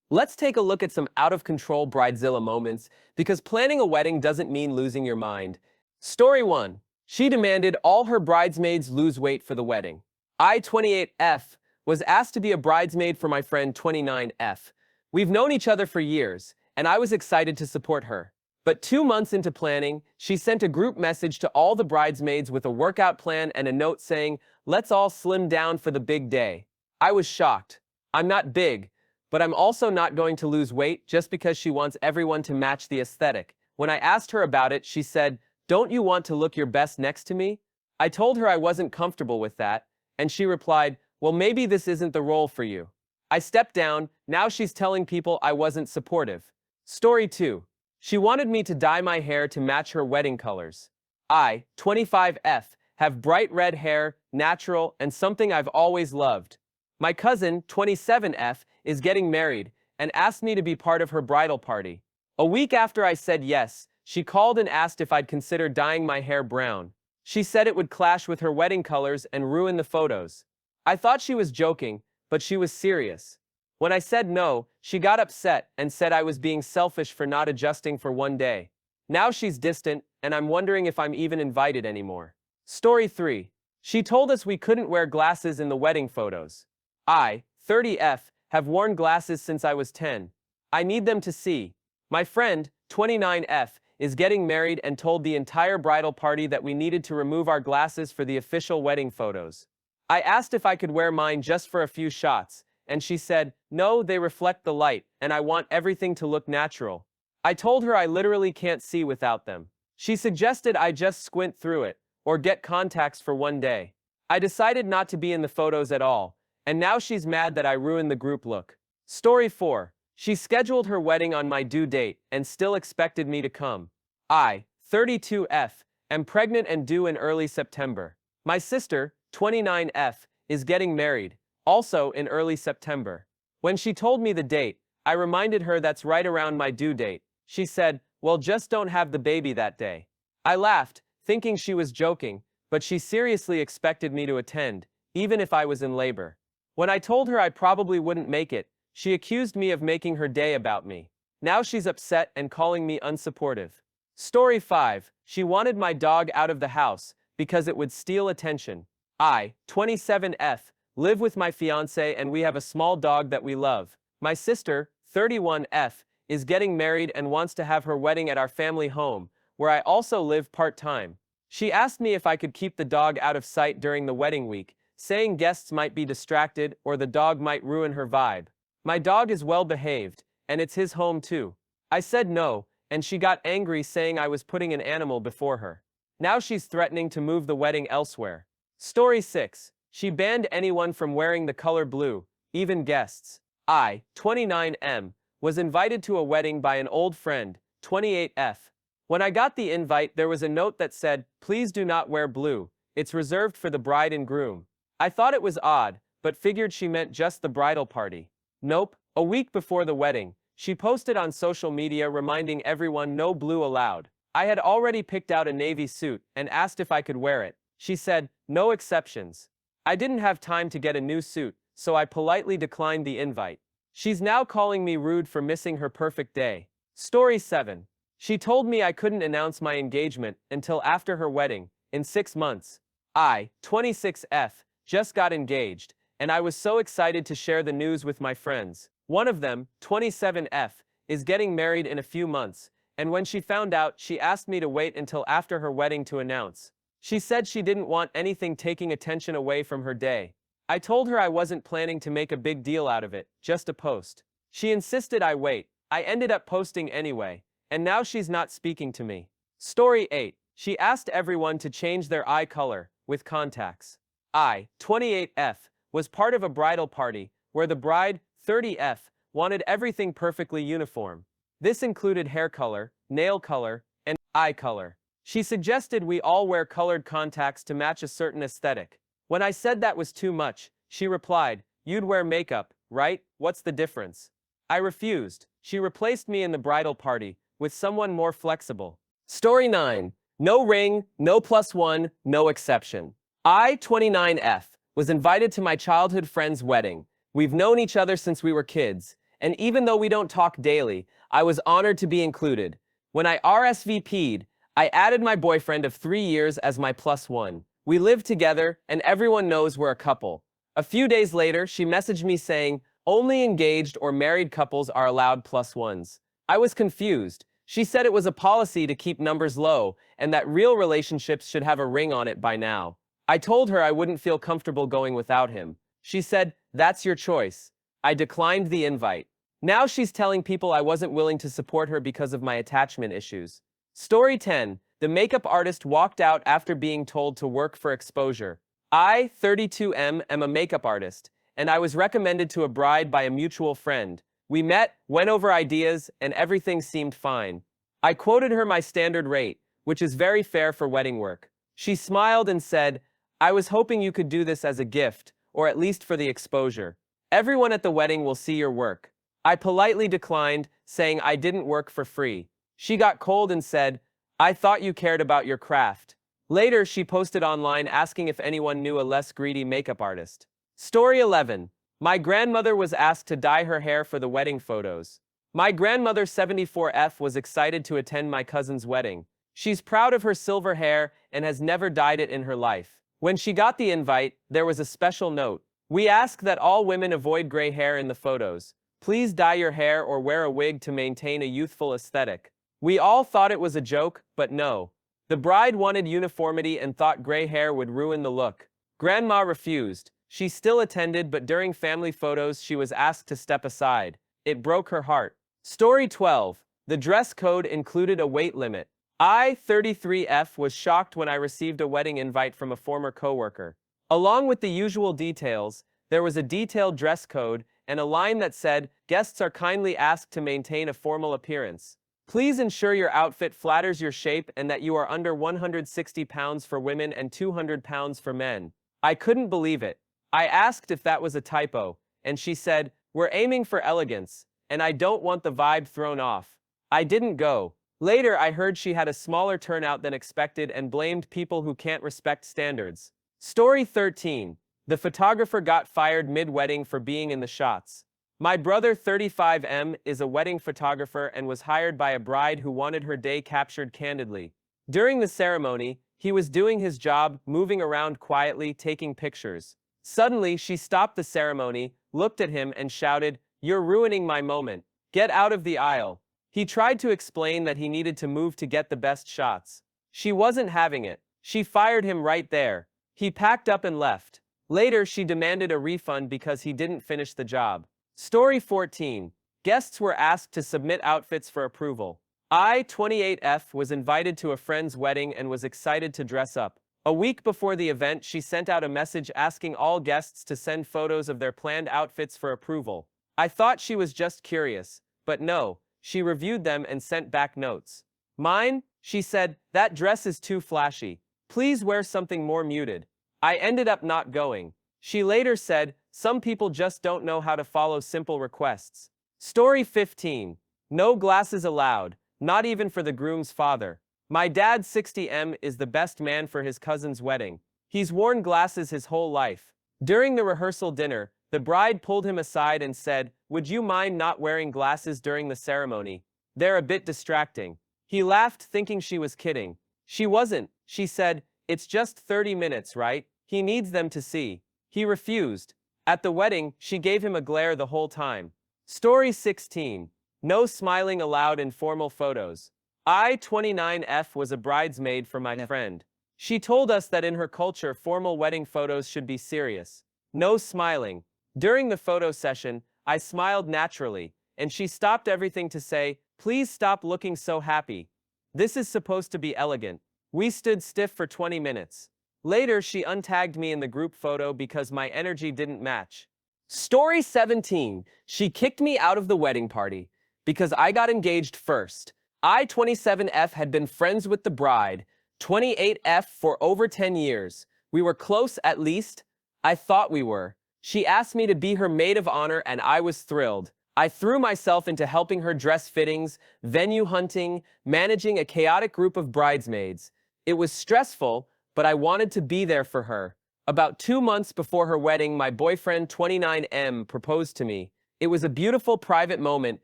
Let's take a look at some out-of-control bridezilla moments, because planning a wedding doesn't mean losing your mind. Story 1. She demanded all her bridesmaids lose weight for the wedding. I, 28F, was asked to be a bridesmaid for my friend 29F. We've known each other for years, and I was excited to support her. But 2 months into planning, she sent a group message to all the bridesmaids with a workout plan and a note saying, "Let's all slim down for the big day." I was shocked. I'm not big, but I'm also not going to lose weight just because she wants everyone to match the aesthetic. When I asked her about it, she said, "Don't you want to look your best next to me?" I told her I wasn't comfortable with that, and she replied, "Well, maybe this isn't the role for you." I stepped down. Now she's telling people I wasn't supportive. Story 2. She wanted me to dye my hair to match her wedding colors. I, 25F, have bright red hair, natural, and something I've always loved. My cousin, 27F, is getting married and asked me to be part of her bridal party. A week after I said yes, she called and asked if I'd consider dyeing my hair brown. She said it would clash with her wedding colors and ruin the photos. I thought she was joking, but she was serious. When I said no, she got upset and said I was being selfish for not adjusting for one day. Now she's distant, and I'm wondering if I'm even invited anymore. Story 3. She told us we couldn't wear glasses in the wedding photos. I, 30F, have worn glasses since I was 10. I need them to see. My friend, 29F, is getting married and told the entire bridal party that we needed to remove our glasses for the official wedding photos. I asked if I could wear mine just for a few shots, and she said, "No, they reflect the light, and I want everything to look natural." I told her I literally can't see without them. She suggested I just squint through it, or get contacts for one day. I decided not to be in the photos at all, and now she's mad that I ruined the group look. Story 4. She scheduled her wedding on my due date and still expected me to come. I, 32F, am pregnant and due in early September. My sister, 29F, is getting married, also in early September. When she told me the date, I reminded her that's right around my due date. She said, "Well, just don't have the baby that day." I laughed, thinking she was joking, but she seriously expected me to attend, even if I was in labor. When I told her I probably wouldn't make it, she accused me of making her day about me. Now she's upset and calling me unsupportive. Story 5. She wanted my dog out of the house because it would steal attention. I, 27F, live with my fiance and we have a small dog that we love. My sister, 31F, is getting married and wants to have her wedding at our family home, where I also live part-time. She asked me if I could keep the dog out of sight during the wedding week, saying guests might be distracted or the dog might ruin her vibe. My dog is well behaved, and it's his home too. I said no, and she got angry saying I was putting an animal before her. Now she's threatening to move the wedding elsewhere. Story 6. She banned anyone from wearing the color blue, even guests. I, 29M, was invited to a wedding by an old friend, 28F. When I got the invite, there was a note that said, "Please do not wear blue. It's reserved for the bride and groom." I thought it was odd, but figured she meant just the bridal party. Nope. A week before the wedding, she posted on social media reminding everyone no blue allowed. I had already picked out a navy suit and asked if I could wear it. She said, "No exceptions." I didn't have time to get a new suit, so I politely declined the invite. She's now calling me rude for missing her perfect day. Story 7. She told me I couldn't announce my engagement until after her wedding, in 6 months. I, 26F, just got engaged, and I was so excited to share the news with my friends. One of them, 27F, is getting married in a few months, and when she found out, she asked me to wait until after her wedding to announce. She said she didn't want anything taking attention away from her day. I told her I wasn't planning to make a big deal out of it, just a post. She insisted I wait. I ended up posting anyway, and now she's not speaking to me. Story 8. She asked everyone to change their eye color, with contacts. I, 28F, was part of a bridal party, where the bride, 30F, wanted everything perfectly uniform. This included hair color, nail color, and eye color. She suggested we all wear colored contacts to match a certain aesthetic. When I said that was too much, she replied, "You'd wear makeup, right? What's the difference?" I refused. She replaced me in the bridal party with someone more flexible. Story 9. No ring, no +1, no exception. I, 29F, was invited to my childhood friend's wedding. We've known each other since we were kids, and even though we don't talk daily, I was honored to be included. When I RSVP'd, I added my boyfriend of 3 years as my plus one. We live together, and everyone knows we're a couple. A few days later, she messaged me saying, only engaged or married couples are allowed plus ones. I was confused. She said it was a policy to keep numbers low, and that real relationships should have a ring on it by now. I told her I wouldn't feel comfortable going without him. She said, that's your choice. I declined the invite. Now she's telling people I wasn't willing to support her because of my attachment issues. Story 10. The makeup artist walked out after being told to work for exposure. I, 32M, am a makeup artist, and I was recommended to a bride by a mutual friend. We met, went over ideas, and everything seemed fine. I quoted her my standard rate, which is very fair for wedding work. She smiled and said, I was hoping you could do this as a gift, or at least for the exposure. Everyone at the wedding will see your work. I politely declined, saying I didn't work for free. She got cold and said, I thought you cared about your craft. Later, she posted online asking if anyone knew a less greedy makeup artist. Story 11. My grandmother was asked to dye her hair for the wedding photos. My grandmother 74F was excited to attend my cousin's wedding. She's proud of her silver hair and has never dyed it in her life. When she got the invite, there was a special note. We ask that all women avoid gray hair in the photos. Please dye your hair or wear a wig to maintain a youthful aesthetic. We all thought it was a joke, but no. The bride wanted uniformity and thought gray hair would ruin the look. Grandma refused. She still attended, but during family photos she was asked to step aside. It broke her heart. Story 12. The dress code included a weight limit. I, 33F, was shocked when I received a wedding invite from a former coworker. Along with the usual details, there was a detailed dress code and a line that said, guests are kindly asked to maintain a formal appearance. Please ensure your outfit flatters your shape and that you are under 160 pounds for women and 200 pounds for men. I couldn't believe it. I asked if that was a typo, and she said, we're aiming for elegance, and I don't want the vibe thrown off. I didn't go. Later, I heard she had a smaller turnout than expected and blamed people who can't respect standards. Story 13. The photographer got fired mid-wedding for being in the shots. My brother 35M is a wedding photographer and was hired by a bride who wanted her day captured candidly. During the ceremony, he was doing his job, moving around quietly, taking pictures. Suddenly, she stopped the ceremony, looked at him and shouted, "You're ruining my moment. Get out of the aisle." He tried to explain that he needed to move to get the best shots. She wasn't having it. She fired him right there. He packed up and left. Later, she demanded a refund because he didn't finish the job. Story 14. Guests were asked to submit outfits for approval. I, 28F, was invited to a friend's wedding and was excited to dress up. A week before the event, she sent out a message asking all guests to send photos of their planned outfits for approval. I thought she was just curious, but no, she reviewed them and sent back notes. Mine? She said, that dress is too flashy. Please wear something more muted. I ended up not going. She later said, some people just don't know how to follow simple requests. Story 15. No glasses allowed, not even for the groom's father. My dad 60M is the best man for his cousin's wedding. He's worn glasses his whole life. During the rehearsal dinner, the bride pulled him aside and said, would you mind not wearing glasses during the ceremony? They're a bit distracting. He laughed thinking she was kidding. She wasn't. She said, it's just 30 minutes, right? He needs them to see. He refused. At the wedding, she gave him a glare the whole time. Story 16. No smiling allowed in formal photos. I, 29F, was a bridesmaid for my friend. She told us that in her culture, formal wedding photos should be serious. No smiling. During the photo session, I smiled naturally, and she stopped everything to say, please stop looking so happy. This is supposed to be elegant. We stood stiff for 20 minutes. Later, she untagged me in the group photo because my energy didn't match. Story 17. She kicked me out of the wedding party because I got engaged first. I, 27F, had been friends with the bride, 28F, for over 10 years. We were close, at least. I thought we were. She asked me to be her maid of honor and I was thrilled. I threw myself into helping her dress fittings, venue hunting, managing a chaotic group of bridesmaids. It was stressful, but I wanted to be there for her. About 2 months before her wedding, my boyfriend 29M proposed to me. It was a beautiful private moment,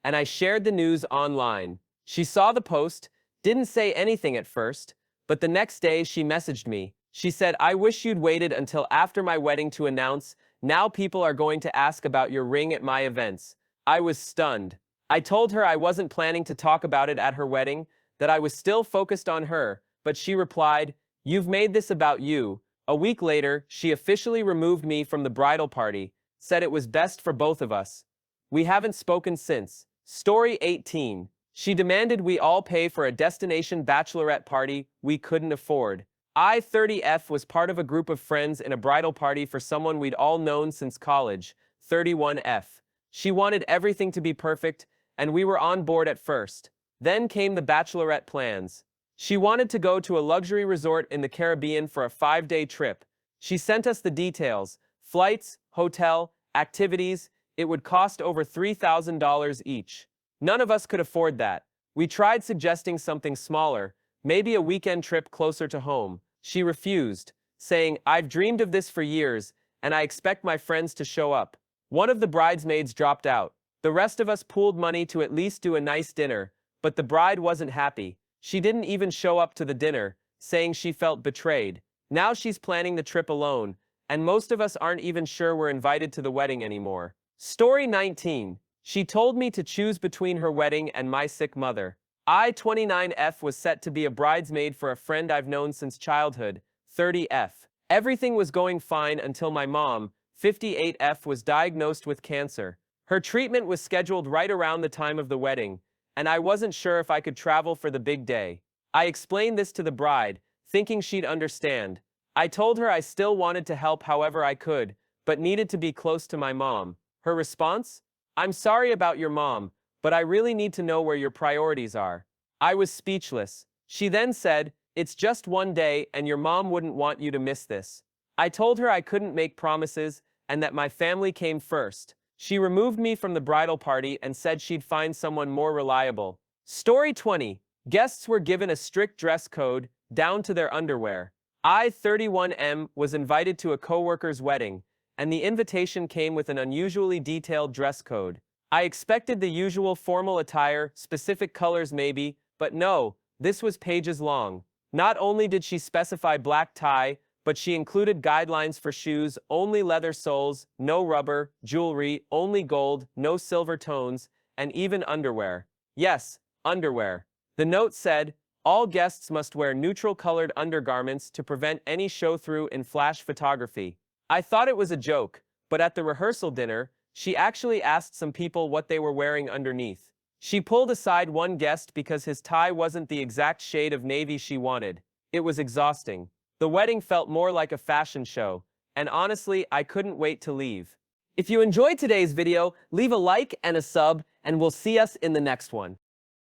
and I shared the news online. She saw the post, didn't say anything at first, but the next day she messaged me. She said, "I wish you'd waited until after my wedding to announce. Now people are going to ask about your ring at my events." I was stunned. I told her I wasn't planning to talk about it at her wedding, that I was still focused on her, but she replied, "You've made this about you." A week later, she officially removed me from the bridal party, said it was best for both of us. We haven't spoken since. Story 18. She demanded we all pay for a destination bachelorette party we couldn't afford. I, 30F, was part of a group of friends in a bridal party for someone we'd all known since college, 31F. She wanted everything to be perfect, and we were on board at first. Then came the bachelorette plans. She wanted to go to a luxury resort in the Caribbean for a 5-day trip. She sent us the details: flights, hotel, activities. It would cost over $3,000 each. None of us could afford that. We tried suggesting something smaller, maybe a weekend trip closer to home. She refused, saying, "I've dreamed of this for years, and I expect my friends to show up." One of the bridesmaids dropped out. The rest of us pooled money to at least do a nice dinner, but the bride wasn't happy. She didn't even show up to the dinner, saying she felt betrayed. Now she's planning the trip alone, and most of us aren't even sure we're invited to the wedding anymore. Story 19. She told me to choose between her wedding and my sick mother. I, 29F, was set to be a bridesmaid for a friend I've known since childhood, 30F. Everything was going fine until my mom, 58F, was diagnosed with cancer. Her treatment was scheduled right around the time of the wedding, and I wasn't sure if I could travel for the big day. I explained this to the bride, thinking she'd understand. I told her I still wanted to help however I could, but needed to be close to my mom. Her response? "I'm sorry about your mom, but I really need to know where your priorities are." I was speechless. She then said, "It's just one day and your mom wouldn't want you to miss this." I told her I couldn't make promises and that my family came first. She removed me from the bridal party and said she'd find someone more reliable. Story 20. Guests were given a strict dress code, down to their underwear. I, 31M, was invited to a coworker's wedding, and the invitation came with an unusually detailed dress code. I expected the usual formal attire, specific colors maybe, but no, this was pages long. Not only did she specify black tie, but she included guidelines for shoes: only leather soles, no rubber, jewelry, only gold, no silver tones, and even underwear. Yes, underwear. The note said, all guests must wear neutral-colored undergarments to prevent any show-through in flash photography. I thought it was a joke, but at the rehearsal dinner, she actually asked some people what they were wearing underneath. She pulled aside one guest because his tie wasn't the exact shade of navy she wanted. It was exhausting. The wedding felt more like a fashion show, and honestly, I couldn't wait to leave. If you enjoyed today's video, leave a like and a sub, and we'll see us in the next one.